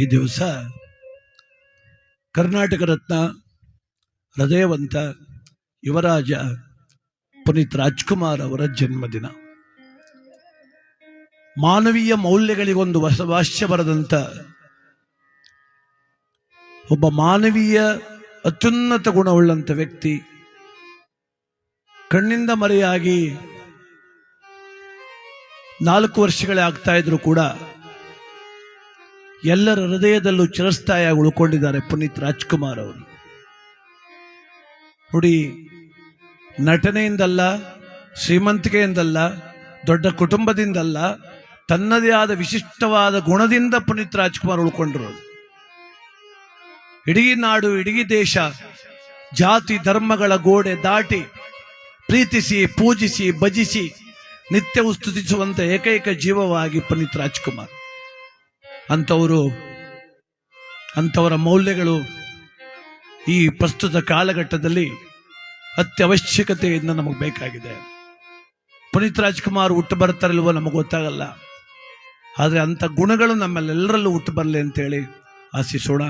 ಈ ದಿವಸ ಕರ್ನಾಟಕ ರತ್ನ ಹೃದಯವಂತ ಯುವರಾಜ ಪುನೀತ್ ರಾಜ್ಕುಮಾರ್ ಅವರ ಜನ್ಮದಿನ. ಮಾನವೀಯ ಮೌಲ್ಯಗಳಿಗೊಂದು ಹೊಸ ಭಾಷ್ಯ ಬರೆದಂತ ಒಬ್ಬ ಮಾನವೀಯ ಅತ್ಯುನ್ನತ ಗುಣವುಳ್ಳಂತ ವ್ಯಕ್ತಿ ಕಣ್ಣಿಂದ ಮರೆಯಾಗಿ 4 ವರ್ಷಗಳೇ ಆಗ್ತಾ ಇದ್ರು ಕೂಡ ಎಲ್ಲರ ಹೃದಯದಲ್ಲೂ ಚಿರಸ್ಥಾಯಿಯಾಗಿ ಉಳ್ಕೊಂಡಿದ್ದಾರೆ ಪುನೀತ್ ರಾಜ್ಕುಮಾರ್ ಅವರು. ನೋಡಿ, ನಟನೆಯಿಂದಲ್ಲ, ಶ್ರೀಮಂತಿಕೆಯಿಂದಲ್ಲ, ದೊಡ್ಡ ಕುಟುಂಬದಿಂದಲ್ಲ, ತನ್ನದೇ ಆದ ವಿಶಿಷ್ಟವಾದ ಗುಣದಿಂದ ಪುನೀತ್ ರಾಜ್ಕುಮಾರ್ ಉಳ್ಕೊಂಡಿರೋದು. ಇಡೀ ನಾಡು, ಇಡೀ ದೇಶ, ಜಾತಿ ಧರ್ಮಗಳ ಗೋಡೆ ದಾಟಿ ಪ್ರೀತಿಸಿ, ಪೂಜಿಸಿ, ಭಜಿಸಿ ನಿತ್ಯವೂ ಸ್ತುತಿಸುವಂತ ಏಕೈಕ ಜೀವವಾಗಿ ಪುನೀತ್ ರಾಜ್ಕುಮಾರ್. ಅಂಥವರ ಮೌಲ್ಯಗಳು ಈ ಪ್ರಸ್ತುತ ಕಾಲಘಟ್ಟದಲ್ಲಿ ಅತ್ಯವಶ್ಯಕತೆಯಿಂದ ನಮಗೆ ಬೇಕಾಗಿದೆ. ಪುನೀತ್ ರಾಜ್ಕುಮಾರ್ ಹುಟ್ಟು ಬರ್ತಾರಿಲ್ವೋ ನಮಗೆ ಗೊತ್ತಾಗಲ್ಲ, ಆದರೆ ಅಂಥ ಗುಣಗಳು ನಮ್ಮಲ್ಲೆಲ್ಲರಲ್ಲೂ ಹುಟ್ಟು ಬರಲಿ ಅಂತೇಳಿ ಆಶಿಸೋಣ.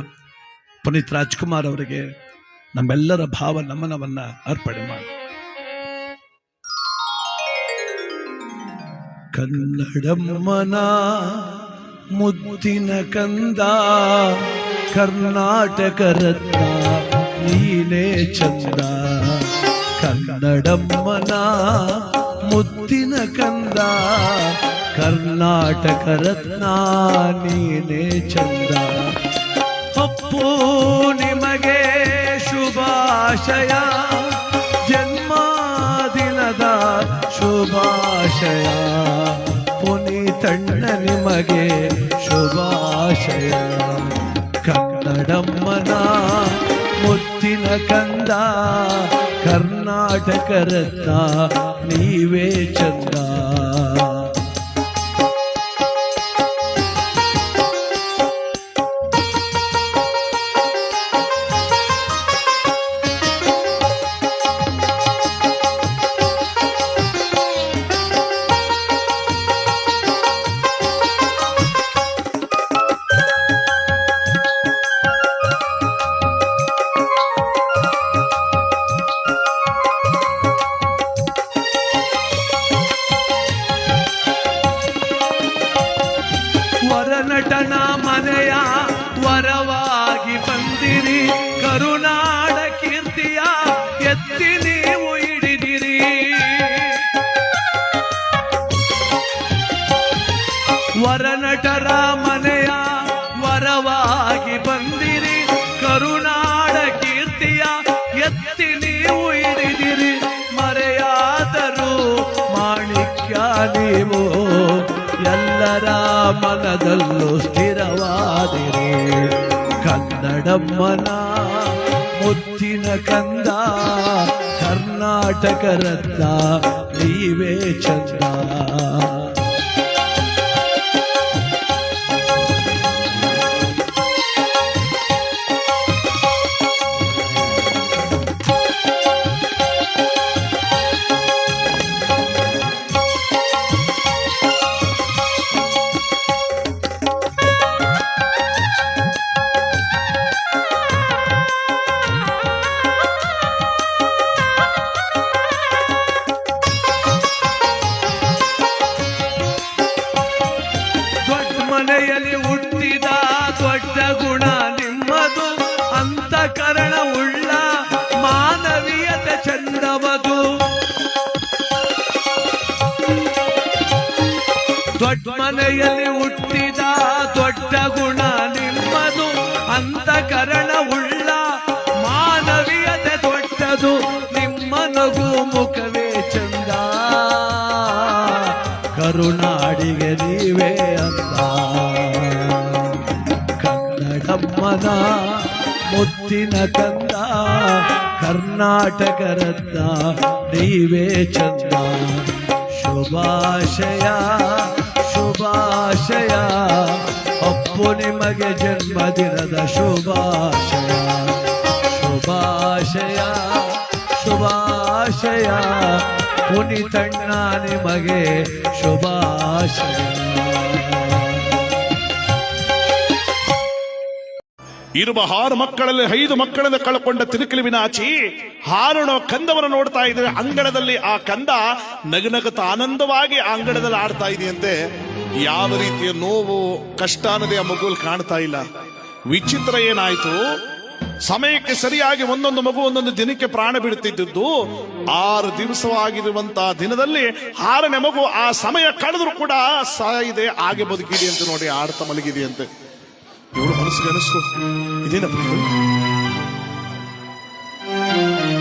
ಪುನೀತ್ ರಾಜ್ಕುಮಾರ್ ಅವರಿಗೆ ನಮ್ಮೆಲ್ಲರ ಭಾವ ನಮನವನ್ನ ಅರ್ಪಣೆ ಮಾಡಿ. ಕನ್ನಡಮ್ಮನ ಮುದ್ದಿನ ಕಂದ, ಕರ್ನಾಟಕ ರತ್ನ ನೀನೇ ಚಂದ. ಕನ್ನಡಮ್ಮನ ಮುದ್ದಿನ ಕಂದ, ಕರ್ನಾಟಕ ರತ್ನ ನೀನೇ ಚಂದ. ಅಪ್ಪು ನಿಮಗೆ ಶುಭಾಶಯ, ಜನ್ಮದಿನದ ಶುಭಾಶಯ. ಪುನೀತಣ್ಣ ನಿಮಗೆ ಶುಭಾಶಯ. ಕನ್ನಡಮ್ಮನ ಮುತ್ತಿನ ಕಂದ, ಕರ್ನಾಟಕ ರತ್ನ ನೀವೇ ಚಂದ. ನಟನ ಮನೆಯ ವರವಾಗಿ ಬಂದಿರಿ, ಕರುನಾಡ ಕೀರ್ತಿಯ ಎತ್ತಿ ನೀವು ಹಿಡಿದಿರಿ. ವರನಟರ ಮನೆಯ ವರವಾಗಿ ಬಂದಿರಿ, ಕರುನಾಡ ಕೀರ್ತಿಯ ಎತ್ತಿ ನೀವು ಹಿಡಿದಿರಿ. ಮರೆಯಾದರೂ ಮಾಣಿಕ್ಯ ನೀವು, ಎಲ್ಲರ ಮನದಲ್ಲೂ ಸ್ಥಿರವಾದಿರಿ. ಕನ್ನಡಮ್ಮನ ಮುತ್ತಿನ ಕಂದ, ಕರ್ನಾಟಕ ರತ್ನ ನೀವೇ ಚಂದ. ಮನೆಯಲ್ಲಿ ಹುಟ್ಟಿದ ದೊಡ್ಡ ಗುಣ ನಿಮ್ಮದು, ಅಂತಃಕರಣ ಉಳ್ಳ ಮಾನವೀಯತೆ ಚಂದವದು. ದೊಡ್ಡ ಮನೆಯಲ್ಲಿ ಹುಟ್ಟಿದ ದೊಡ್ಡ ಗುಣ ನಿಮ್ಮದು, ಅಂತಃಕರಣ ಉಳ್ಳ ಮಾನವೀಯತೆ ದೊಡ್ಡದು. ನಿಮ್ಮ ನಗು ಮುಖವೇ ಚಂದ, ಕರುನಾಡಿಗೆ ನೀವೇ ಅಂದ. ಕನ್ನಡಮ್ಮನ ಮುತ್ತಿನ ಕಂದ, ಕರ್ನಾಟಕ ರತ್ನ ನೀವೇ ಚಂದ. ಶುಭಾಶಯ ಶುಭಾಶಯ, ಅಪ್ಪು ನಿಮಗೆ ಜನ್ಮದಿನದ ಶುಭಾಶಯ. ಶುಭಾಶಯ ಶುಭಾಶಯ, ಪುನೀತಣ್ಣ ನಿಮಗೆ ಶುಭಾಶಯ. ಇರುವ 6 ಮಕ್ಕಳಲ್ಲಿ 5 ಮಕ್ಕಳನ್ನು ಕಳ್ಕೊಂಡ ತಿರುಕಲಿವಿನಾಚಿ 6 ಕಂದವನ್ನು ನೋಡ್ತಾ ಇದ್ರೆ ಅಂಗಳದಲ್ಲಿ ಆ ಕಂದ ನಗನಗತ ಆನಂದವಾಗಿ ಆ ಅಂಗಳದಲ್ಲಿ ಆಡ್ತಾ ಇದೆಯಂತೆ. ಯಾವ ರೀತಿಯ ನೋವು ಕಷ್ಟ ಅನ್ನೋದೇ ಆ ಮಗುವಲ್ಲಿ ಕಾಣ್ತಾ ಇಲ್ಲ. ವಿಚಿತ್ರ ಏನಾಯ್ತು, ಸಮಯಕ್ಕೆ ಸರಿಯಾಗಿ ಒಂದೊಂದು ಮಗು ಒಂದೊಂದು ದಿನಕ್ಕೆ ಪ್ರಾಣ ಬಿಡುತ್ತಿದ್ದು 6 ದಿವಸವಾಗಿರುವಂತಹ ದಿನದಲ್ಲಿ 6ನೇ ಮಗು ಆ ಸಮಯ ಕಳೆದ್ರು ಕೂಡ ಸಾಯಿದೆ, ಹಾಗೆ ಬದುಕಿದೆ ಅಂತ ನೋಡಿ, ಆಡ್ತಾ ಮಲಗಿದೆಯಂತೆ. ಇವಳು ಮನಸ್ಸಿಗೆ ಅನಿಸ್ತು, ಇದೇನಪ್ಪ ಇದು,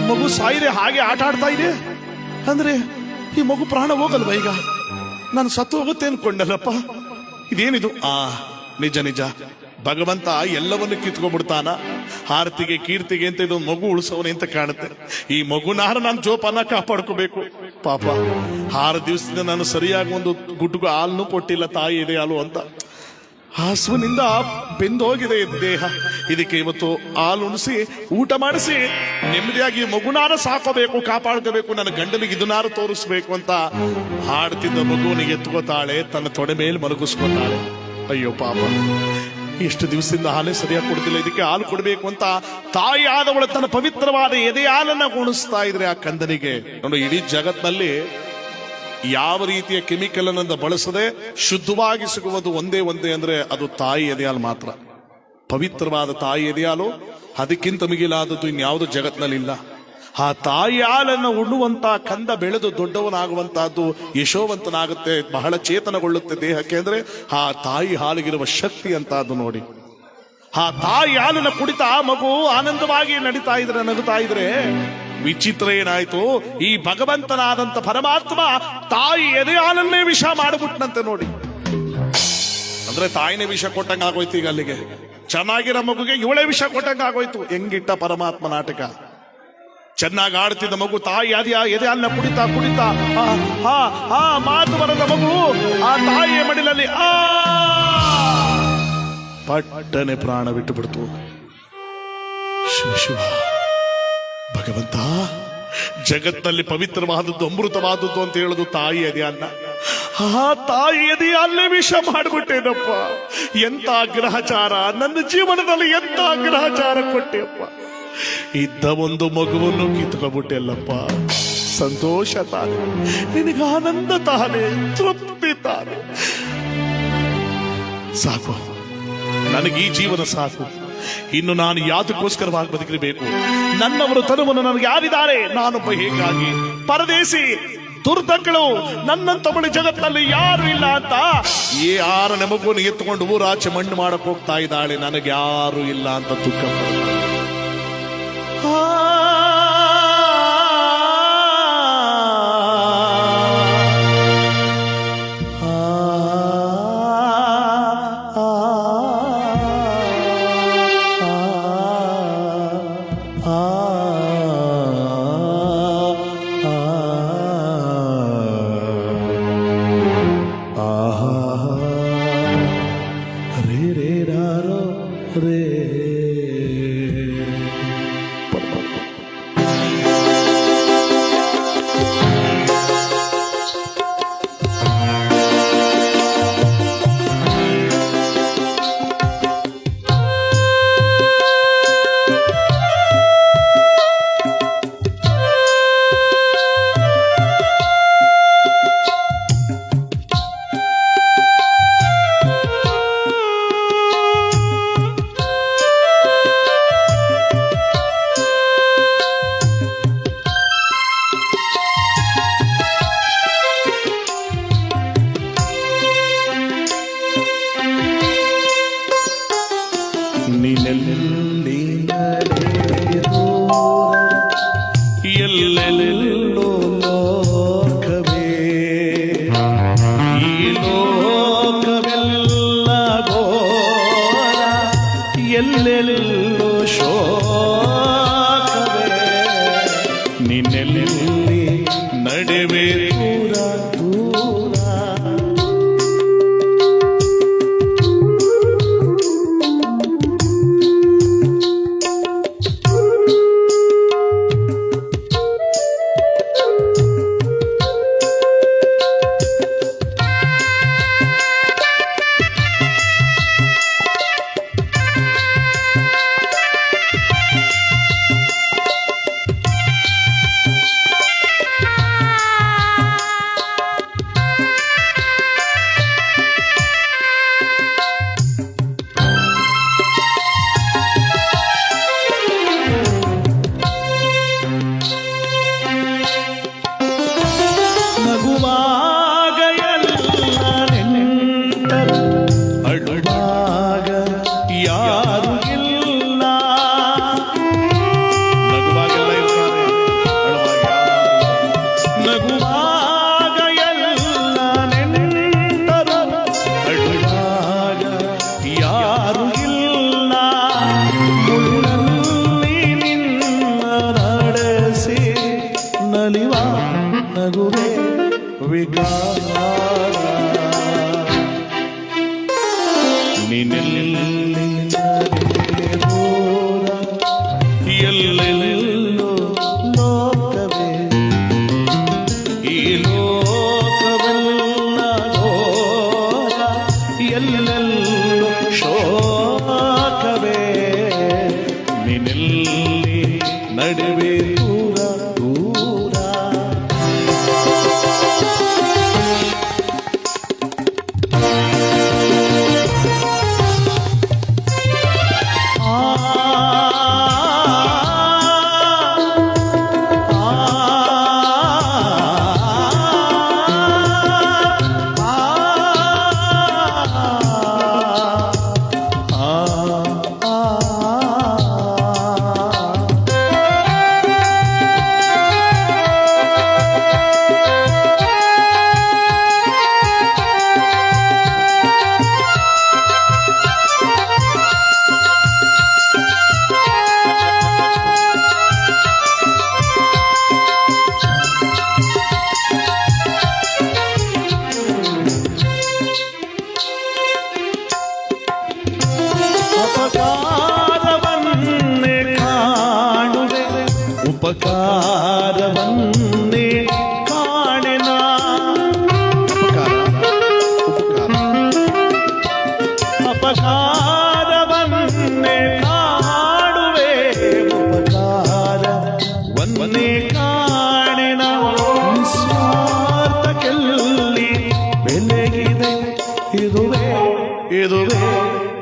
ಮಗು ಸಾಯಿದೆ ಹಾಗೆ ಆಟ ಆಡ್ತಾ ಇದೆ ಅಂದ್ರೆ ಈ ಮಗು ಪ್ರಾಣ ಹೋಗಲ್ವ ಈಗ, ನಾನು ಸತ್ತು ಹೋಗುತ್ತೆ ಅನ್ಕೊಂಡಲ್ಲಪ್ಪ, ಇದೇನಿದು. ನಿಜ ನಿಜ, ಭಗವಂತ ಎಲ್ಲವನ್ನು ಕಿತ್ಕೊಂಡ್ಬಿಡ್ತಾನ. ಆರತಿಗೆ ಕೀರ್ತಿಗೆ ಅಂತ ಇದೊಂದು ಮಗು ಉಳಿಸೋನೆ ಅಂತ ಕಾಣುತ್ತೆ. ಈ ಮಗುನಾರ ನಾನು ಜೋಪಾನ ಕಾಪಾಡ್ಕೋಬೇಕು. ಪಾಪ 6 ದಿವಸದಿಂದ ನಾನು ಸರಿಯಾಗಿ ಒಂದು ಗುಡ್ಡುಗೂ ಹಾಲನ್ನು ಕೊಟ್ಟಿಲ್ಲ, ತಾಯಿ ಇದೆ ಹಾಲು ಅಂತ. ಹಸುವಿನಿಂದ ಬೆಂದೋಗಿದೆ ದೇಹ. ಇದಕ್ಕೆ ಇವತ್ತು ಹಾಲು ಉಣಿಸಿ ಊಟ ಮಾಡಿಸಿ ನೆಮ್ಮದಿಯಾಗಿ ಮಗುನಾರ ಸಾಕೋಬೇಕು, ಕಾಪಾಡ್ಕೋಬೇಕು, ನನ್ನ ಗಂಡನಿಗೆ ಇದನ್ನಾರು ತೋರಿಸ್ಬೇಕು ಅಂತ ಹಾಡ್ತಿದ್ದ ಮಗುವನಿಗೆ ಎತ್ಕೋತಾಳೆ, ತನ್ನ ತೊಡೆ ಮೇಲೆ ಮಲಗಿಸ್ಕೊತಾಳೆ. ಅಯ್ಯೋ ಪಾಪ, ಎಷ್ಟು ದಿವಸದಿಂದ ಹಾಲೇ ಸರಿಯಾಗಿ ಕೊಡ್ತಿಲ್ಲ, ಇದಕ್ಕೆ ಹಾಲು ಕೊಡಬೇಕು ಅಂತ ತಾಯಿ ಆದವಳು ತನ್ನ ಪವಿತ್ರವಾದ ಎದೆ ಹಾಲನ್ನ ಉಣಿಸ್ತಾ ಇದ್ರೆ ಆ ಕಂದನಿಗೆ. ನೋಡಿ, ಇಡೀ ಜಗತ್ನಲ್ಲಿ ಯಾವ ರೀತಿಯ ಕೆಮಿಕಲ್ ಅನ್ನ ಬಳಸದೆ ಶುದ್ಧವಾಗಿ ಸಿಗುವುದು ಒಂದೇ ಅಂದ್ರೆ ಅದು ತಾಯಿ ಎದೆ ಹಾಲು ಮಾತ್ರ. ಪವಿತ್ರವಾದ ತಾಯಿ ಎದೆ ಹಾಲು, ಅದಕ್ಕಿಂತ ಮಿಗಿಲಾದದ್ದು ಇನ್ಯಾವುದು ಜಗತ್ನಲ್ಲಿಲ್ಲ. ಆ ತಾಯಿ ಹಾಲನ್ನು ಉಣ್ಣುವಂತ ಕಂದ ಬೆಳೆದು ದೊಡ್ಡವನಾಗುವಂತಹದ್ದು ಯಶೋವಂತನಾಗುತ್ತೆ, ಬಹಳ ಚೇತನಗೊಳ್ಳುತ್ತೆ ದೇಹಕ್ಕೆ. ಅಂದ್ರೆ ಆ ತಾಯಿ ಹಾಲಿಗಿರುವ ಶಕ್ತಿ ಅಂತ ಅದು ನೋಡಿ. ಆ ತಾಯಿ ಹಾಲನ್ನು ಕುಡಿತಾ ಮಗು ಆನಂದವಾಗಿ ನಗುತ್ತಾ ಇದ್ರೆ ವಿಚಿತ್ರ ಏನಾಯ್ತು, ಈ ಭಗವಂತನಾದಂತ ಪರಮಾತ್ಮ ತಾಯಿ ಎದೆ ಹಾಲನ್ನೇ ವಿಷ ಮಾಡಿಬಿಟ್ನಂತೆ ನೋಡಿ. ಅಂದ್ರೆ ತಾಯಿನೇ ವಿಷ ಕೊಟ್ಟಂಗ ಆಗೋಯ್ತು ಈಗ ಅಲ್ಲಿಗೆ. ಚೆನ್ನಾಗಿರೋ ಮಗುಗೆ ಇವಳೇ ವಿಷ ಕೊಟ್ಟಂಗ ಆಗೋಯ್ತು. ಹೆಂಗಿಟ್ಟ ಪರಮಾತ್ಮ ನಾಟಕ. ಚೆನ್ನಾಗಿ ಆಡ್ತಿದ್ದ ಮಗು ತಾಯಿ ಎದೆ ಹಾಲನ್ನ ಕುಡಿತಾ ಮಾತು ಬರದ ಮಗು ಆ ತಾಯಿಯ ಮಡಿಲಲ್ಲಿ ಪಟ್ಟನೆ ಪ್ರಾಣ ಬಿಟ್ಟು ಬಿಡ್ತು. ಶಿವ ಶಿವ, ಭಗವಂತ, ಜಗತ್ತಲ್ಲಿ ಪವಿತ್ರವಾದದ್ದು ಅಮೃತವಾದದ್ದು ಅಂತ ಹೇಳುದು ತಾಯಿ ಎದೆ ಹಾಲನ್ನ. ಆ ತಾಯಿ ಎದೆ ಹಾಲನ್ನೇ ವಿಷ ಮಾಡಿಬಿಟ್ಟೇನಪ್ಪ. ಎಂತ ಗ್ರಹಚಾರ ನನ್ನ ಜೀವನದಲ್ಲಿ, ಎಂತ ಗ್ರಹಚಾರ ಕೊಟ್ಟೆಯಪ್ಪ. ಇದ್ದ ಒಂದು ಮಗುವನ್ನು ಕಿತ್ಕೊಬಿಟ್ಟೆಲ್ಲಪ್ಪ. ಸಂತೋಷ ತಾನೆ, ನಿನಗೆ ಆನಂದ ತಾನೆ, ತೃಪ್ತಿ ತಾನೆ. ಸಾಕು, ನನಗೆ ಈ ಜೀವನ ಸಾಕು. ಇನ್ನು ನಾನು ಯಾತಕ್ಕೋಸ್ಕರವಾಗಿ ಬದುಕಿರಬೇಕು? ನನ್ನವರು ತನುವನ್ನು ನನಗೆ ಯಾರಿದ್ದಾರೆ? ನಾನೊಬ್ಬ ಹೇಗಾಗಿ ಪರದೇಸಿ, ದುರ್ದಕ್ಕಳು, ನನ್ನಂತ ಬಳಿ ಜಗತ್ತಲ್ಲಿ ಯಾರು ಇಲ್ಲ ಅಂತ ಈ 6ನೇ ಮಗುವನ್ನು ಎತ್ತುಕೊಂಡು ಊರಾಚೆ ಮಣ್ಣು ಮಾಡಕ್ ಹೋಗ್ತಾ ಇದ್ದಾಳೆ. ನನಗೆ ಯಾರು ಇಲ್ಲ ಅಂತ ದುಃಖ ಪಡ್ತಾಳೆ. ನೀನೆಲ್ಲಿ ನಡೆದು ಎಲ್ಲೆಲ್ಲೆಲ್ಲೋ ಲೋಕವೇ, ಈ ಲೋಕವೆಲ್ಲ ಘೋರ, ಎಲ್ಲೆಲ್ಲೋ ಶೋಕವೇ. ನೀನೆಲ್ಲಿ ನಡೆವೆ ದೂರ ದೂರ, ಗುರಿಕಾರ ನೀನೆಲ್ಲಿ ದೂರ ಎಲ್ಲೆಲ್ಲೋ ಲೋಕವೇ ಈ ಲೋಕವೆಲ್ಲ ಘೋರ ಎಲ್ಲೆಲ್ಲೋ ಶೋಕವೇ ನೀನೆಲ್ಲಿ ನಡುವೆ ದೂರ ದೂರ ಉಪಕಾರವನ್ನೇ ಕಾಣುವೆ ಉಪಕಾರವನ್ನೇ ಕಾಣೆನ ಅಪಕಾರವನ್ನೇ ಕಾಣುವೆ ಉಪಕಾರವನ್ನೇ ಕಾಣೆನ ನಿಸ್ವಾರ್ಥಕ್ಕೆಲ್ಲಿ ಬೆಲೆಗಿದೆ ಇದುವೇ ಇದುವೇ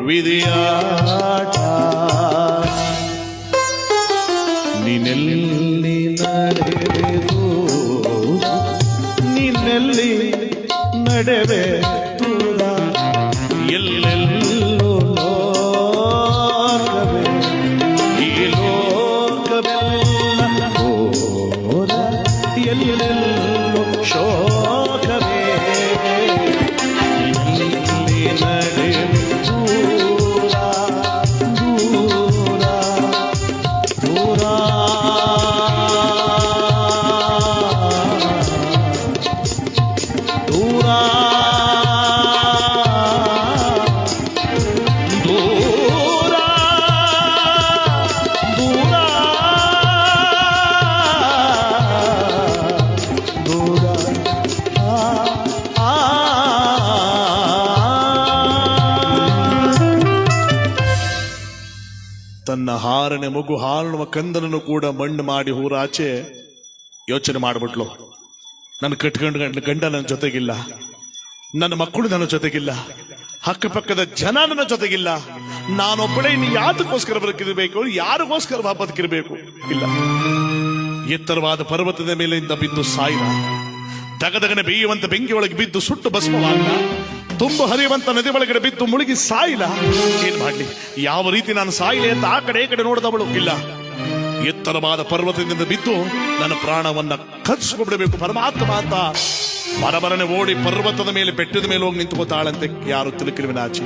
ವಿಧಿಯಾಟ ನೀನೆಲ್ಲಿ ನಡೆದು ನೀನೆಲ್ಲಿ ನಡೆವೆ ದೂರ ಎಲ್ಲೆಲ್ಲೋ ಲೋಕವೇ ಈ ಲೋಕವೆಲ್ಲ ಘೋರ ಎಲ್ಲೆಲ್ಲೋ ಶೋಕವೇ ನೀನೆಲ್ಲಿ ನಡೆವೆ ದೂರ ದೂರ ದೂರ ದೂರ ದೂರ ದೂರ ದೂರ ತನ್ನ ಹಾರನೆ ಮಗು ಹಾರಣುವ ಕಂದನನ್ನು ಕೂಡ ಮಣ್ಣು ಮಾಡಿ ಹೂರಾಚೆ ಯೋಚನೆ ಮಾಡಿಬಿಟ್ಲು. ನನ್ನ ಕಟ್ಕೊಂಡು ಗಂಡ ನನ್ನ ಜೊತೆಗಿಲ್ಲ, ನನ್ನ ಮಕ್ಕಳು ನನ್ನ ಜೊತೆಗಿಲ್ಲ, ಅಕ್ಕಪಕ್ಕದ ಜನ ನನ್ನ ಜೊತೆಗಿಲ್ಲ, ನಾನೊಬ್ಬಳೇ ಇನ್ನು ಯಾತಕ್ಕೋಸ್ಕರ ಬದುಕಿರಬೇಕು, ಯಾರಿಗೋಸ್ಕರ ಬದುಕಿರಬೇಕು? ಇಲ್ಲ, ಎತ್ತರವಾದ ಪರ್ವತದ ಮೇಲಿಂದ ಬಿದ್ದು ಸಾಯಿನ, ದಗದಗನೆ ಬೇಯುವಂತ ಬೆಂಕಿ ಒಳಗೆ ಬಿದ್ದು ಸುಟ್ಟು ಭಸ್ಮವಾದ, ತುಂಬು ಹರಿಯುವಂತ ನದಿ ಒಳಗಡೆ ಬಿದ್ದು ಮುಳುಗಿ ಸಾಯಿಲ್ಲ. ಏನ್ ಮಾಡ್ಲಿ, ಯಾವ ರೀತಿ ನಾನು ಸಾಯಿಲೆ ಅಂತ ಆ ಕಡೆ ಈ ಕಡೆ ನೋಡಿದವಳು ಇಲ್ಲ. ಎತ್ತರವಾದ ಪರ್ವತದಿಂದ ಬಿದ್ದು ನನ್ನ ಪ್ರಾಣವನ್ನ ಕಚ್ಚಿಬಿಡಬೇಕು ಪರಮಾತ್ಮ ಅಂತ ಬರಬರನೆ ಓಡಿ ಪರ್ವತದ ಮೇಲೆ ಬೆಟ್ಟದ ಮೇಲೆ ಹೋಗಿ ನಿಂತುಕೋತಾಳಂತೆ. ಯಾರು ತಿರುಕಿರುವಿನಾಚಿ,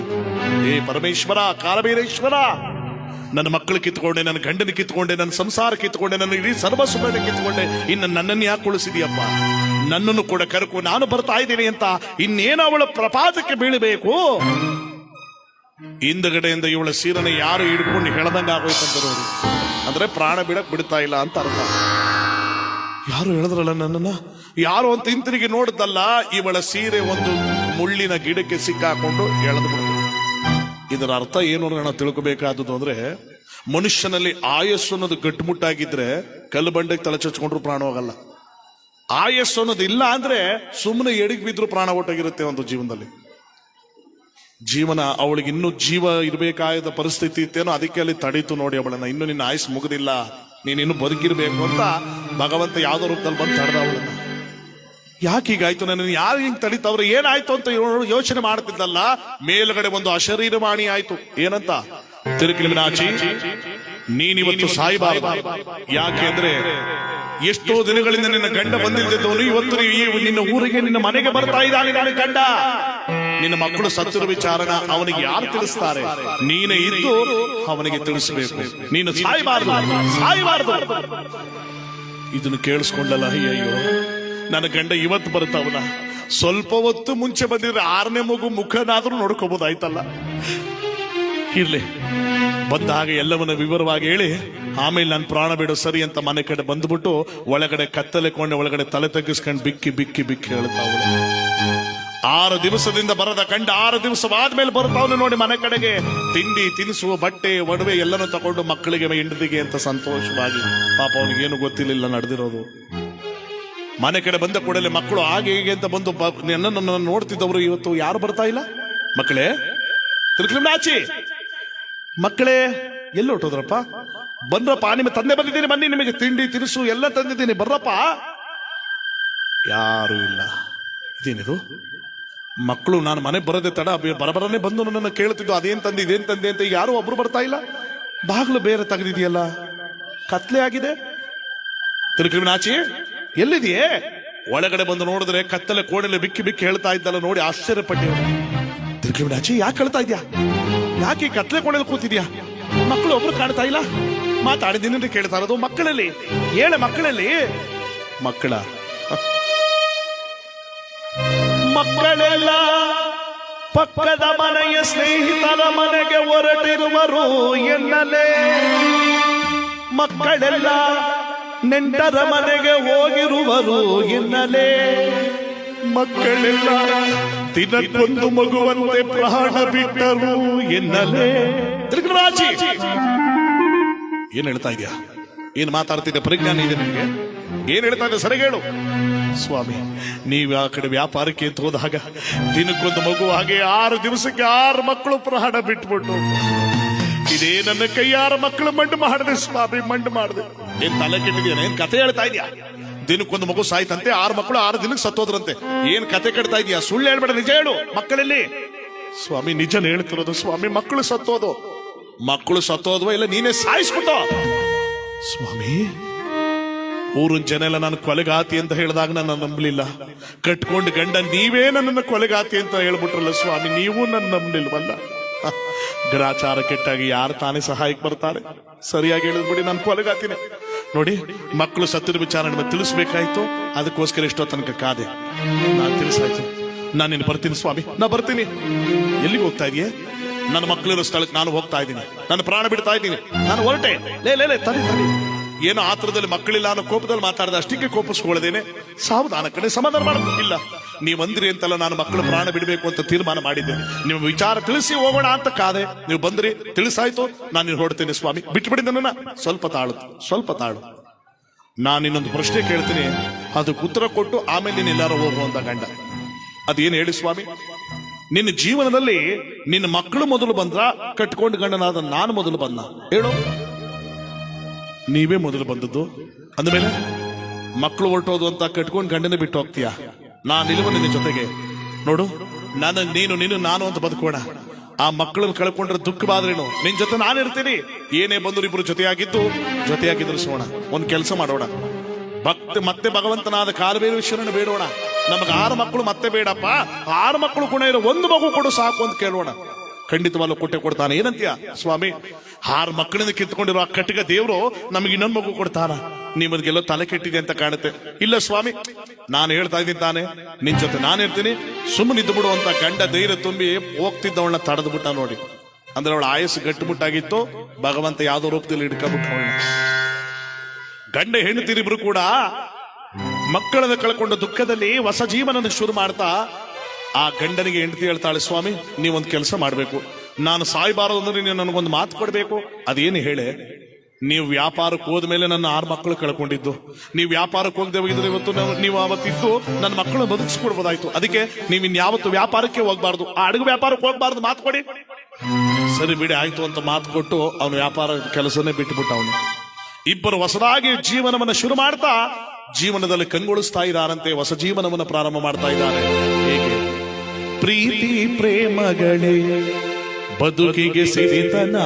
ಏ ಪರಮೇಶ್ವರ, ಕಾಲಭೈರೇಶ್ವರ, ನನ್ನ ಮಕ್ಕಳು ಕಿತ್ಕೊಂಡೆ, ನನ್ನ ಗಂಡನ ಕಿತ್ಕೊಂಡೆ, ನನ್ನ ಸಂಸಾರ ಕಿತ್ಕೊಂಡೆ, ನನ್ನ ಇಡೀ ಸರ್ವಸ್ವನ ಕಿತ್ಕೊಂಡೆ, ಇನ್ನು ನನ್ನನ್ನು ಯಾಕೆ ಉಳಿಸಿದೀಯಪ್ಪ? ನನ್ನನ್ನು ಕೂಡ ಕರ್ಕು, ನಾನು ಬರ್ತಾ ಇದ್ದೀನಿ ಅಂತ ಇನ್ನೇನು ಅವಳ ಪ್ರಪಾತಕ್ಕೆ ಬೀಳಬೇಕು. ಹಿಂದಗಡೆಯಿಂದ ಇವಳ ಸೀರನೆ ಯಾರು ಹಿಡ್ಕೊಂಡು ಹೇಳದಂಗ ಆಗೋಯ್ತಂದ್ರು. ಅಂದ್ರೆ ಪ್ರಾಣ ಬಿಡಕ್ ಬಿಡ್ತಾ ಇಲ್ಲ ಅಂತ ಅರ್ಥ. ಯಾರು ಹೇಳಿದ್ರಲ್ಲ ನನ್ನನ್ನ, ಯಾರು ಅಂತ ಹಿಂತಿರುಗಿ ನೋಡಿದಲ್ಲ, ಇವಳ ಸೀರೆ ಒಂದು ಮುಳ್ಳಿನ ಗಿಡಕ್ಕೆ ಸಿಕ್ಕಾಕೊಂಡು ಎಳೆದು ಬಿಡ್ತು. ಇದರ ಅರ್ಥ ಏನು ನಾವು ತಿಳ್ಕೋಬೇಕಾದದ್ದು ಅಂದ್ರೆ, ಮನುಷ್ಯನಲ್ಲಿ ಆಯಸ್ಸು ಅನ್ನೋದು ಗಟ್ಟುಮುಟ್ಟಾಗಿದ್ರೆ ಕಲ್ಲು ಬಂಡೆಗೆ ತಲೆ ಚಚ್ಕೊಂಡ್ರು ಪ್ರಾಣ ಹೋಗಲ್ಲ. ಆಯಸ್ಸು ಅನ್ನೋದು ಇಲ್ಲ ಅಂದ್ರೆ ಸುಮ್ಮನೆ ಎಡಿಗೆ ಬಿದ್ರು ಪ್ರಾಣ ಒಟ್ಟಾಗಿರುತ್ತೆ ಒಂದು ಜೀವನದಲ್ಲಿ. ಜೀವನ ಅವಳಿಗೆ ಇನ್ನೂ ಜೀವ ಇರಬೇಕಾದ ಪರಿಸ್ಥಿತಿ ಇತ್ತೇನೋ, ಅದಕ್ಕೆ ಅಲ್ಲಿ ತಡೀತು ನೋಡಿ ಅವಳನ್ನ. ಇನ್ನು ನಿನ್ನ ಆಯಸ್ಸು ಮುಗಿದಿಲ್ಲ, ನೀನಿನ್ನು ಬದುಕಿರ್ಬೇಕು ಅಂತ ಭಗವಂತ ಯಾವ್ದೋ ರೂಪದಲ್ಲಿ ಬಂದು ತಡೆದ ಅವಳನ್ನ. ಯಾಕೆ ಹೀಗಾಯ್ತು, ನನ್ನ ಯಾರು ಹಿಂಗ್ ತಡೀತವ್ರೆ, ಏನಾಯ್ತು ಅಂತ ಯೋಚನೆ ಮಾಡ್ತಿದ್ದಲ್ಲ, ಮೇಲ್ಗಡೆ ಒಂದು ಅಶರೀರವಾಣಿ ಆಯ್ತು. ಏನಂತ? ತಿರುಕಿಲಿನಾಚಿ, ನೀನಿವತ್ತು ಸಾಯಬಾರದು. ಯಾಕೆ ಅಂದ್ರೆ ಎಷ್ಟೋ ದಿನಗಳಿಂದ ನಿನ್ನ ಗಂಡ ಬಂದಿದ್ದವನು ಇವತ್ತು ನಿನ್ನ ಊರಿಗೆ, ನಿನ್ನ ಮನೆಗೆ ಬರ್ತಾ ಇದ್ದಾನೆ ನನ್ನ ಗಂಡ. ನಿನ್ನ ಮಕ್ಕಳು ಸತ್ತಿರ ವಿಚಾರನ ಅವನಿಗೆ ಯಾರು ತಿಳಿಸ್ತಾರೆ? ನೀನೇ ಇದ್ದು ಅವನಿಗೆ ತಿಳಿಸಬೇಕು. ನೀನು ಸಾಯಬಾರದು, ಸಾಯಬಾರದು. ಇದನ್ನು ಕೇಳಿಸ್ಕೊಂಡಲ್ಲ, ಅಯ್ಯೋ ನನ್ನ ಗಂಡ ಇವತ್ತು ಬರ್ತಾವನ, ಸ್ವಲ್ಪ ಹೊತ್ತು ಮುಂಚೆ ಬಂದಿದ್ರೆ 6ನೇ ಮಗು ಮುಖನಾದ್ರೂ ನೋಡ್ಕೋಬಹುದಾಯ್ತಲ್ಲ. ಇರ್ಲಿ, ಬಂದ ಹಾಗೆ ಎಲ್ಲವನ್ನ ವಿವರವಾಗಿ ಹೇಳಿ ಆಮೇಲೆ ನಾನು ಪ್ರಾಣ ಬಿಡೋ ಸರಿ ಅಂತ ಮನೆ ಕಡೆ ಬಂದ್ಬಿಟ್ಟು ಒಳಗಡೆ ಕತ್ತಲೆ ಕೊಂಡೆ ಒಳಗಡೆ ತಲೆ ತಗ್ಗಿಸ್ಕೊಂಡು ಬಿಕ್ಕಿ ಬಿಕ್ಕಿ ಬಿಕ್ಕಿ ಹೇಳ್ತಾವಳು. 6 ದಿವಸದಿಂದ ಬರದ ಕಂಡ 6 ದಿವಸವಾದ್ಮೇಲೆ ಬರ್ತಾವನು ನೋಡಿ ಮನೆ ಕಡೆಗೆ. ತಿಂಡಿ ತಿನಿಸು ಬಟ್ಟೆ ಒಡವೆ ಎಲ್ಲನೂ ತಗೊಂಡು ಮಕ್ಕಳಿಗೆ ಹೆಂಡತಿಗೆ ಅಂತ ಸಂತೋಷವಾಗಿ. ಪಾಪ ಅವನಿಗೇನು ಗೊತ್ತಿರಲಿಲ್ಲ ನಡೆದಿರೋದು. ಮನೆ ಕಡೆ ಬಂದ ಕೂಡಲೇ ಮಕ್ಕಳು ಹಾಗೆ ಹೀಗೆ ಅಂತ ಬಂದು ನನ್ನನ್ನು ನೋಡ್ತಿದ್ದವರು ಇವತ್ತು ಯಾರು ಬರ್ತಾ ಇಲ್ಲ. ಮಕ್ಕಳೇ ತಿರುಗಿ ಮಕ್ಕಳೇ ಎಲ್ಲಿ ಹೊಟ್ಟೋದ್ರಪ್ಪ? ಬಂದ್ರಪ್ಪ, ನಿಮ್ಮ ತಂದೆ ಬಂದಿದ್ದೀನಿ, ಬನ್ನಿ, ನಿಮಗೆ ತಿಂಡಿ ತಿನಿಸು ಎಲ್ಲ ತಂದಿದ್ದೀನಿ, ಬರ್ರಪ್ಪ. ಯಾರು ಇಲ್ಲ. ಇದೇನಿದು? ಮಕ್ಕಳು ನಾನು ಮನೆ ಬರೋದೇ ತಡ ಬರಬರನೆ ಬಂದು ನನ್ನನ್ನು ಕೇಳ್ತಿದ್ದು, ಅದೇನ್ ತಂದೆ ಇದೇನ್ ತಂದೆ ಅಂತ. ಯಾರು ಒಬ್ರು ಬರ್ತಾ ಇಲ್ಲ. ಬಾಗ್ಲು ಬೇರೆ ತೆಗೆದಿದೆಯಲ್ಲ, ಕತ್ಲೆ ಆಗಿದೆ. ತಿರುಗಿ ಎಲ್ಲಿದೆಯೇ? ಒಳಗಡೆ ಬಂದು ನೋಡಿದ್ರೆ ಕತ್ತಲೆ ಕೋಣೆಲೆ ಬಿಕ್ಕಿ ಬಿಕ್ಕಿ ಹೇಳ್ತಾ ಇದ್ದಲ್ಲ ನೋಡಿ ಆಶ್ಚರ್ಯಪಟ್ಟೆ. ತಿರುಗಿ ಯಾಕೆ ಹೇಳ್ತಾ ಇದ್ಯಾ? ಯಾಕೆ ಕತ್ಲೆ ಕೋಣೆಲಿ ಕೂತಿದ್ಯಾ? ಮಕ್ಕಳು ಒಬ್ರು ಕಾಣ್ತಾ ಇಲ್ಲ. ಮಾತಾಡಿದ್ದೀನಿ ಕೇಳ್ತಾ ಇರೋದು. ಮಕ್ಕಳಲ್ಲಿ ಹೇಳ, ಮಕ್ಕಳಲ್ಲಿ ಮಕ್ಕಳೆಲ್ಲ ಪಕ್ಕದ ಮನೆಯ ಸ್ನೇಹಿತರ ಮನೆಗೆ ಹೊರಟಿರುವರು ಎನ್ನಲೇ. ಮಕ್ಕಳೆಲ್ಲ ನೆಂಟರ ಮನೆಗೆ ಹೋಗಿರುವರು ಎನ್ನಲೇ. ಮಕ್ಕಳೆಲ್ಲ ದಿನಕ್ಕೊಂದು ಮಗುವಂತೆ ಪ್ರಾಣ ಬಿಟ್ಟರು ಎನ್ನಲೇ. ಏನ್ ಹೇಳ್ತಾ ಇದೆಯಾ? ಏನ್ ಮಾತಾಡ್ತಿದ್ದೆ? ಪರಿಜ್ಞಾನ ಇದೆ ನಿಮಗೆ? ಏನ್ ಹೇಳ್ತಾ ಇದ್ದೆ ಸರಿ ಹೇಳು. ಸ್ವಾಮಿ, ನೀವು ಆ ಕಡೆ ವ್ಯಾಪಾರಕ್ಕೆ ಅಂತ ಹೋದಾಗ ದಿನಕ್ಕೊಂದು ಮಗು ಹಾಗೆ 6 ದಿವಸಕ್ಕೆ 6 ಮಕ್ಕಳು ಪ್ರಾಣ ಬಿಟ್ಬಿಟ್ಟು ಇದೇ ನನ್ನ ಕೈಯಾರ ಮಕ್ಕಳು ಮಂಡು ಮಾಡಿದೆ ಸ್ವಾಮಿ, ಮಂಡು ಮಾಡಿದೆ. ಏನ್ ತಲೆ ಕೆಟ್ಟಿದ್ಯಾನ? ಏನ್ ಕತೆ ಹೇಳ್ತಾ ಇದೆಯಾ? ದಿನಕ್ಕೊಂದು ಮಗು ಸಾಯ್ತಂತೆ, 6 ಮಕ್ಕಳು 6 ದಿನಕ್ಕೆ ಸತ್ತೋದ್ರಂತೆ. ಏನ್ ಕತೆ ಕೆಡ್ತಾ ಇದೆಯಾ? ಸುಳ್ಳು ಹೇಳ್ಬೇಡ, ನಿಜ ಹೇಳು. ಮಕ್ಕಳಲ್ಲಿ ಸ್ವಾಮಿ ನಿಜನ ಹೇಳ್ತಿರೋದು ಸ್ವಾಮಿ. ಮಕ್ಕಳು ಸತ್ತೋದ್ವ ಇಲ್ಲ ನೀನೇ ಸಾಯಿಸ್ಬಿಟ್ಟು? ಸ್ವಾಮಿ, ಊರಿನ ಜನ ಎಲ್ಲ ನಾನು ಕೊಲೆಗಾತಿ ಅಂತ ಹೇಳಿದಾಗ ನಾನು ನಂಬಲಿಲ್ಲ. ಕಟ್ಕೊಂಡು ಗಂಡ ನೀವೇ ನನ್ನನ್ನು ಕೊಲೆಗಾತಿ ಅಂತ ಹೇಳ್ಬಿಟ್ರಲ್ಲ ಸ್ವಾಮಿ, ನೀವು ನನ್ನ ನಂಬಲಿಲ್ವಲ್ಲ. ಗ್ರಾಚಾರ ಕೆಟ್ಟಾಗಿ ಯಾರು ತಾನೇ ಸಹಾಯಕ್ಕೆ ಬರ್ತಾರೆ? ಸರಿಯಾಗಿ ಹೇಳಿದ್ಬಿಡಿ, ನಾನು ಕೊಲೆಗಾತಿನೇ. ನೋಡಿ, ಮಕ್ಕಳು ಸತ್ತಿದ ವಿಚಾರ ನಿಮಗೆ ತಿಳಿಸ್ಬೇಕಾಯ್ತು, ಅದಕ್ಕೋಸ್ಕರ ಎಷ್ಟೋ ತನಕ ಕಾದೆ. ನಾನು ತಿಳಿಸಾಯ್ತು. ನಾನು ಇನ್ನು ಬರ್ತೀನಿ ಸ್ವಾಮಿ, ನಾ ಬರ್ತೀನಿ. ಎಲ್ಲಿಗೆ ಹೋಗ್ತಾ ಇದೆಯೇ? ನನ್ನ ಮಕ್ಕಳಿರೋ ಸ್ಥಳಕ್ಕೆ ನಾನು ಹೋಗ್ತಾ ಇದ್ದೀನಿ. ನಾನು ಪ್ರಾಣ ಬಿಡ್ತಾ ಇದ್ದೀನಿ. ನಾನು ಹೊರಟೆ. ತಡಿ. ಏನೋ ಆತರದಲ್ಲಿ ಮಕ್ಕಳಿಲ್ಲ ಅನ್ನೋ ಕೋಪದಲ್ಲಿ ಮಾತಾಡಿದ ಅಷ್ಟಕ್ಕೆ ಕೋಪಿಸ್ಕೊಳ್ಳದೇನೆ ಸಾವಧಾನ ಕಡೆ ಸಮಾಧಾನ ಮಾಡಬೇಕಿಲ್ಲ. ನೀವು ಅಂದ್ರಿ ಅಂತಲ್ಲ ನಾನು ಮಕ್ಕಳು ಪ್ರಾಣ ಬಿಡಬೇಕು ಅಂತ ತೀರ್ಮಾನ ಮಾಡಿದ್ದೆ. ನಿಮ್ಮ ವಿಚಾರ ತಿಳಿಸಿ ಹೋಗೋಣ ಅಂತ ಕಾದೆ. ನೀವು ಬಂದ್ರಿ, ತಿಳಿಸಾಯ್ತು, ನಾನು ಹೊರಡ್ತೇನೆ ಸ್ವಾಮಿ. ಬಿಟ್ಬಿಡಿ ನನ್ನನ್ನ. ಸ್ವಲ್ಪ ತಾಳು. ನಾನು ಇನ್ನೊಂದು ಪ್ರಶ್ನೆ ಕೇಳ್ತೀನಿ, ಅದಕ್ಕೆ ಉತ್ತರ ಕೊಟ್ಟು ಆಮೇಲೆ ನೀನು ಎಲ್ಲಾರು ಹೋಗುವಂತ ಗಂಡ. ಅದೇನು ಹೇಳಿ ಸ್ವಾಮಿ? ನಿನ್ನ ಜೀವನದಲ್ಲಿ ನಿನ್ನ ಮಕ್ಕಳು ಮೊದಲು ಬಂದ್ರ, ಕಟ್ಕೊಂಡು ಗಂಡನಾದ ನಾನು ಮೊದಲು ಬಂದ? ಹೇಳು. ನೀವೇ ಮೊದಲು ಬಂದದ್ದು ಅಂದಮೇಲೆ ಮಕ್ಕಳು ಹೊರಟೋದು ಅಂತ ಕಟ್ಕೊಂಡು ಗಂಡನ ಬಿಟ್ಟು ಹೋಗ್ತೀಯಾ? ನಾನು ನಿಲ್ಲುವ ನಿನ್ನ ಜೊತೆಗೆ. ನೋಡು, ನೀನು ನಾನು ಅಂತ ಬದುಕೋಣ. ಆ ಮಕ್ಕಳನ್ನು ಕಳ್ಕೊಂಡ್ರೆ ದುಃಖವಾದ್ರೇನು, ನಿನ್ ಜೊತೆ ನಾನು ಇರ್ತೀನಿ. ಏನೇ ಬಂದ್ರು ಇಬ್ರು ಜೊತೆಯಾಗಿದ್ರಿಸೋಣ. ಒಂದ್ ಕೆಲಸ ಮಾಡೋಣ, ಮತ್ತೆ ಭಗವಂತನಾದ ಕಾಲಭೈರವೇಶ್ವರನ ಬೇಡೋಣ. ನಮಗೆ 6 ಮಕ್ಕಳು ಮತ್ತೆ ಬೇಡಪ್ಪ, 6 ಮಕ್ಕಳು ಗುಣ ಇರೋ 1 ಮಗು ಕೊಡು ಸಾಕು ಅಂತ ಕೇಳೋಣ. ಖಂಡಿತವಾಗ್ಲೂ ಕೊಡ್ತಾನೆ. ಏನಂತೀಯ ಸ್ವಾಮಿ? 6 ಮಕ್ಕಳನ್ನ ಕಿತ್ಕೊಂಡಿರೋ ಆ ಕಟ್ಟಿಗೆ ದೇವ್ರು ನಮಗೆ ಇನ್ನೊಂದು ಮಗು ಕೊಡ್ತಾನ? ನಿಮಗೆಲ್ಲೋ ತಲೆ ಕೆಟ್ಟಿದೆ ಅಂತ ಕಾಣುತ್ತೆ. ಇಲ್ಲ ಸ್ವಾಮಿ, ನಾನು ಹೇಳ್ತಾ ಇದ್ದೀನಿ ತಾನೆ, ನಿನ್ ಜೊತೆ ನಾನಿರ್ತೀನಿ, ಸುಮ್ಮನೆ ಇದ್ದು ಬಿಡು ಅಂತ ಗಂಡ ಧೈರ್ಯ ತುಂಬಿ ಹೋಗ್ತಿದ್ದವಳನ್ನ ತಡೆದು ಬಿಟ್ಟ ನೋಡಿ. ಅಂದ್ರೆ ಅವಳ ಆಯಸ್ಸು ಗಟ್ಟುಮುಟ್ಟಾಗಿತ್ತು, ಭಗವಂತ ಯಾವ್ದೋ ರೂಪದಲ್ಲಿ ಹಿಡ್ಕೊಂಡ್ಬಿಟ್ಟವಳನ್ನ. ಗಂಡ ಹೆಣ್ತಿರಿಬ್ರು ಕೂಡ ಮಕ್ಕಳನ್ನ ಕಳ್ಕೊಂಡ ದುಃಖದಲ್ಲಿ ಹೊಸ ಜೀವನ ಶುರು ಮಾಡ್ತಾ ಆ ಗಂಡನಿಗೆ ಹೆಂಡತಿ ಹೇಳ್ತಾಳೆ, ಸ್ವಾಮಿ ನೀವೊಂದು ಕೆಲಸ ಮಾಡ್ಬೇಕು, ನಾನು ಸಾಯ್ಬಾರದು ಅಂದ್ರೆ ನೀವು ನನಗೊಂದು ಮಾತು ಕೊಡ್ಬೇಕು. ಅದೇನು ಹೇಳೆ? ನೀವು ವ್ಯಾಪಾರಕ್ಕೆ ಹೋದ್ಮೇಲೆ ನನ್ನ 6 ಮಕ್ಕಳು ಕಳ್ಕೊಂಡಿದ್ದು, ನೀವು ವ್ಯಾಪಾರಕ್ಕೆ ಹೋಗದೆ ಹೋಗಿದ್ರೆ ಇವತ್ತು ನೀವು ಅವತ್ತಿದ್ದು ನನ್ನ ಮಕ್ಕಳು ಬದುಕಿಸ್ಕೊಡ್ಬೋದಾಯ್ತು. ಅದಕ್ಕೆ ನೀವು ಇನ್ಯಾವತ್ತು ವ್ಯಾಪಾರಕ್ಕೆ ಹೋಗ್ಬಾರ್ದು, ಆ ಅಡುಗೆ ವ್ಯಾಪಾರಕ್ಕೆ ಹೋಗ್ಬಾರ್ದು, ಮಾತು ಕೊಡಿ. ಸರಿ ಬಿಡಿ ಆಯ್ತು ಅಂತ ಮಾತು ಕೊಟ್ಟು ಅವನು ವ್ಯಾಪಾರ ಕೆಲಸನೇ ಬಿಟ್ಟುಬಿಟ್ಟ. ಅವನು ಇಬ್ಬರು ಹೊಸದಾಗಿ ಜೀವನವನ್ನು ಶುರು ಮಾಡ್ತಾ ಜೀವನದಲ್ಲಿ ಕಂಗೊಳಿಸ್ತಾ ಇದ್ದಾರಂತೆ, ಹೊಸ ಜೀವನವನ್ನು ಪ್ರಾರಂಭ ಮಾಡ್ತಾ ಇದ್ದಾರೆ. ಹೇಗೆ? ಪ್ರೀತಿ ಪ್ರೇಮಗಳೇ ಬದುಕಿಗೆ ಸಿರಿತನ,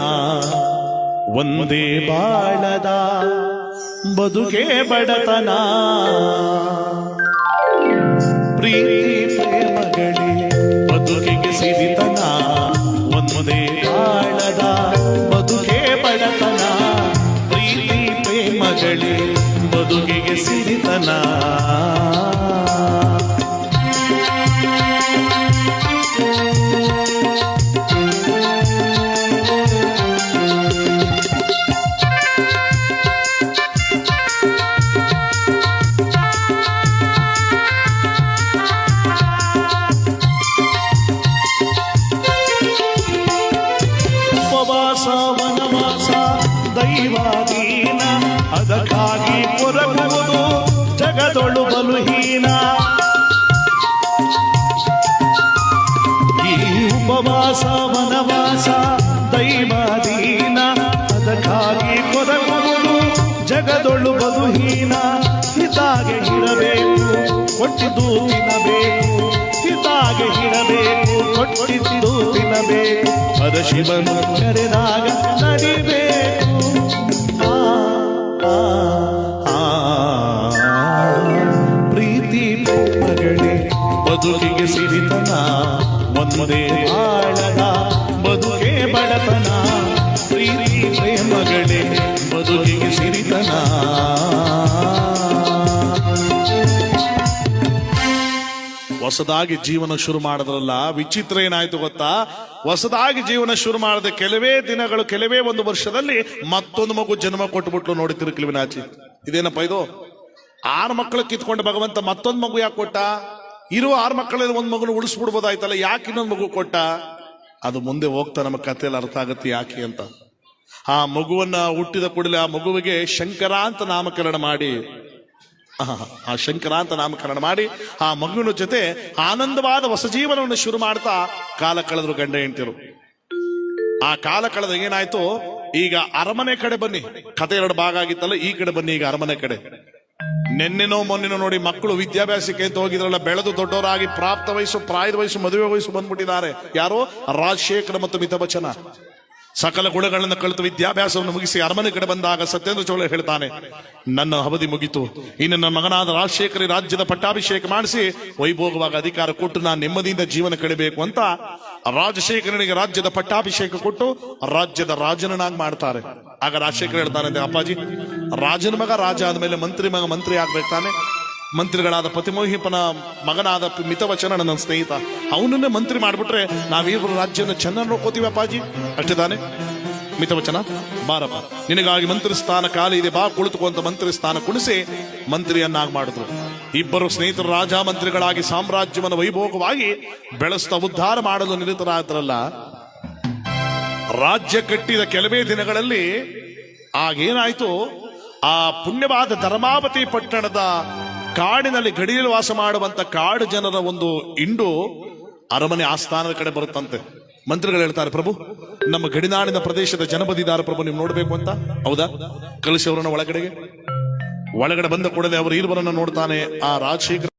ಒಂದೇ ಬಾಳದ ಬದುಕೆ ಬಡತನ. ಪ್ರೀತಿ ಪ್ರೇಮಗಳೇ ಬದುಕಿಗೆ ಸಿರಿತನ, ಒಂದೇ ಬಾಳದ ಬದುಕೆ ಬಡತನ. ಪ್ರೀತಿ ಪ್ರೇಮಗಳೇ ಬದುಕಿಗೆ ಸಿರಿತನ. ಉಪವಾಸ ವನವಾಸ ದೈವಾಧೀನ, ಅದಕ್ಕಾಗಿ ಕೊರಗುವುದು ಜಗದೊಳು ಬಲುಹೀನ. ಈ ಉಪವಾಸ ವನವಾಸ ದೈವಾಧೀನ, ಅದಕ್ಕಾಗಿ ಕೊರಗುವುದು ಜಗದೊಳು ಬಲುಹೀನ. ಹಿತಾಗೆ ಇರಬೇಕು ಕೊಟ್ಟಿದ್ದು ತಿನ್ನಬೇಕು, ಹಿತಾಗೆ ಇರಬೇಕು ಕೊಟ್ಟಿದ್ದು ತಿನ್ನಬೇಕು. ಅದ ಶಿವನು ಕರೆದಾಗ ನಡಿಬೇಕು. ಪ್ರೀತಿ ಪ್ರೇಮಗಳೇ ಬದುಕಿಗೆ ಸಿರಿತನ, ಒಂದೇ ಬಾಳದ ಬದುಕೆ ಬಡತನ. ಪ್ರೀತಿ ಪ್ರೇಮಗಳೇ ಬದುಕಿಗೆ ಸಿರಿತನ. ಹೊಸದಾಗಿ ಜೀವನ ಶುರು ಮಾಡಿದ್ರಲ್ಲ, ವಿಚಿತ್ರ ಏನಾಯ್ತು ಗೊತ್ತಾ? ಹೊಸದಾಗಿ ಜೀವನ ಶುರು ಮಾಡಿದ ಕೆಲವೇ ದಿನಗಳು, ಕೆಲವೇ ಒಂದು ವರ್ಷದಲ್ಲಿ ಮತ್ತೊಂದು ಮಗು ಜನ್ಮ ಕೊಟ್ಟುಬಿಟ್ಲು. ನೋಡಿ ತಿರುಕಲಿವಿನಾಚಿ, ಇದೇನಪ್ಪ ಇದು? 6 ಮಕ್ಕಳು ಕಿತ್ಕೊಂಡು ಭಗವಂತ ಮತ್ತೊಂದು ಮಗು ಯಾಕೆ ಕೊಟ್ಟ? ಇರುವ 6 ಮಕ್ಕಳಲ್ಲಿ ಒಂದು ಮಗುನ ಉಳಿಸ್ಬಿಡ್ಬೋದಾಯ್ತಲ್ಲ, ಯಾಕೆ ಇನ್ನೊಂದು ಮಗು ಕೊಟ್ಟ? ಅದು ಮುಂದೆ ಹೋಗ್ತಾ ನಮ್ಮ ಕಥೆಯಲ್ಲಿ ಅರ್ಥ ಆಗುತ್ತೆ ಯಾಕೆ ಅಂತ. ಆ ಮಗುವನ್ನ ಹುಟ್ಟಿದ ಕೂಡಲೇ ಆ ಮಗುವಿಗೆ ಶಂಕರ ಅಂತ ನಾಮಕರಣ ಮಾಡಿ, ಆ ಶಂಕರ ಅಂತ ನಾಮಕರಣ ಮಾಡಿ ಆ ಮಗುವಿನ ಜೊತೆ ಆನಂದವಾದ ಹೊಸ ಜೀವನವನ್ನು ಶುರು ಮಾಡ್ತಾ ಕಾಲ ಕಳೆದ್ರು ಗಂಡ ಹೆಂಡತಿರು. ಆ ಕಾಲ ಕಳೆದ ಏನಾಯ್ತು, ಈಗ ಅರಮನೆ ಕಡೆ ಬನ್ನಿ. ಕಥೆ 2 ಭಾಗ ಆಗಿತ್ತಲ್ಲ, ಈ ಕಡೆ ಬನ್ನಿ ಈಗ ಅರಮನೆ ಕಡೆ. ನೆನ್ನೆನೋ ಮೊನ್ನೆನೋ ನೋಡಿ ಮಕ್ಕಳು ವಿದ್ಯಾಭ್ಯಾಸಕ್ಕೆ ಅಂತ ಹೋಗಿದ್ರಲ್ಲ, ಬೆಳೆದು ದೊಡ್ಡವರಾಗಿ ಪ್ರಾಪ್ತ ವಯಸ್ಸು, ಪ್ರಾಯದ ವಯಸ್ಸು, ಮದುವೆ ವಯಸ್ಸು ಬಂದ್ಬಿಟ್ಟಿದ್ದಾರೆ. ಯಾರೋ ರಾಜಶೇಖರ ಮತ್ತು ಮಿತವಚನ ಸಕಲ ಗುಣಗಳನ್ನು ಕಲಿತು ವಿದ್ಯಾಭ್ಯಾಸವನ್ನು ಮುಗಿಸಿ ಅರಮನೆ ಕಡೆ ಬಂದಾಗ ಸತ್ಯೇಂದ್ರ ಚೋಳ ಹೇಳ್ತಾನೆ, ನನ್ನ ಅವಧಿ ಮುಗಿತು, ಇನ್ನು ನನ್ನ ಮಗನಾದ ರಾಜಶೇಖರ ರಾಜ್ಯದ ಪಟ್ಟಾಭಿಷೇಕ ಮಾಡಿಸಿ ವೈಭೋಗವಾಗಿ ಅಧಿಕಾರ ಕೊಟ್ಟು ನಾನು ನೆಮ್ಮದಿಯಿಂದ ಜೀವನ ಕಳಿಬೇಕು ಅಂತ ರಾಜಶೇಖರನಿಗೆ ರಾಜ್ಯದ ಪಟ್ಟಾಭಿಷೇಕ ಕೊಟ್ಟು ರಾಜ್ಯದ ರಾಜನನ್ನಾಗಿ ಮಾಡ್ತಾರೆ. ಆಗ ರಾಜಶೇಖರ ಹೇಳ್ತಾನೆ, ಅಪ್ಪಾಜಿ ರಾಜನ ಮಗ ರಾಜ ಆದ್ಮೇಲೆ ಮಂತ್ರಿ ಮಗ ಮಂತ್ರಿ ಆಗ್ಬೇಕು ತಾನೆ. ಮಂತ್ರಿಗಳಾದ ಪತಿಮೋಹಿಪನ ಮಗನಾದ ಮಿತವಚನ ನನ್ನ ಸ್ನೇಹಿತ, ಅವನನ್ನೇ ಮಂತ್ರಿ ಮಾಡ್ಬಿಟ್ರೆ ನಾವೀರು ರಾಜ್ಯನ ಚೆನ್ನಾಗಿ ನೋಡ್ಕೋತೀವಿ ಅಪ್ಪಾಜಿ, ಅಷ್ಟೇ ತಾನೆ. ಮಿತವಚನ ಬಾರಪ್ಪ, ನಿನಗಾಗಿ ಮಂತ್ರಿ ಸ್ಥಾನ ಖಾಲಿ ಇದೆ, ಬಾ ಕುಳಿತುಕೋ ಅಂತ ಮಂತ್ರಿ ಸ್ಥಾನ ಕುಣಿಸಿ ಮಂತ್ರಿಯನ್ನಾಗಿ ಮಾಡಿದ್ರು. ಇಬ್ಬರು ಸ್ನೇಹಿತರು ರಾಜ ಮಂತ್ರಿಗಳಾಗಿ ಸಾಮ್ರಾಜ್ಯವನ್ನು ವೈಭೋಗವಾಗಿ ಬೆಳೆಸ್ತಾ ಉದ್ಧಾರ ಮಾಡಲು ನಿರತರಾದ್ರಲ್ಲ. ರಾಜ್ಯ ಕಟ್ಟಿದ ಕೆಲವೇ ದಿನಗಳಲ್ಲಿ ಆಗೇನಾಯ್ತು, ಆ ಪುಣ್ಯವಾದ ಧರ್ಮಾವತಿ ಪಟ್ಟಣದ ಕಾಡಿನಲ್ಲಿ ಗಡಿಯಲ್ಲಿ ವಾಸ ಮಾಡುವಂತ ಕಾಡು ಜನರ ಒಂದು ಇಂಡು ಅರಮನೆ ಆಸ್ಥಾನದ ಕಡೆ ಬರುತ್ತಂತೆ. ಮಂತ್ರಿಗಳು ಹೇಳ್ತಾರೆ, ಪ್ರಭು ನಮ್ಮ ಗಡಿನಾಡಿನ ಪ್ರದೇಶದ ಜನ ಬಂದಿದ್ದಾರೆ ಪ್ರಭು, ನೀವು ನೋಡ್ಬೇಕು ಅಂತ. ಹೌದಾ, ಕಳಿಸಿ ಅವರನ್ನ ಒಳಗಡೆ ಬಂದ ಕೂಡಲೇ ಅವರು ಇರುವರನ್ನ ನೋಡ್ತಾನೆ. ಆ ರಾಜಶೇಖರ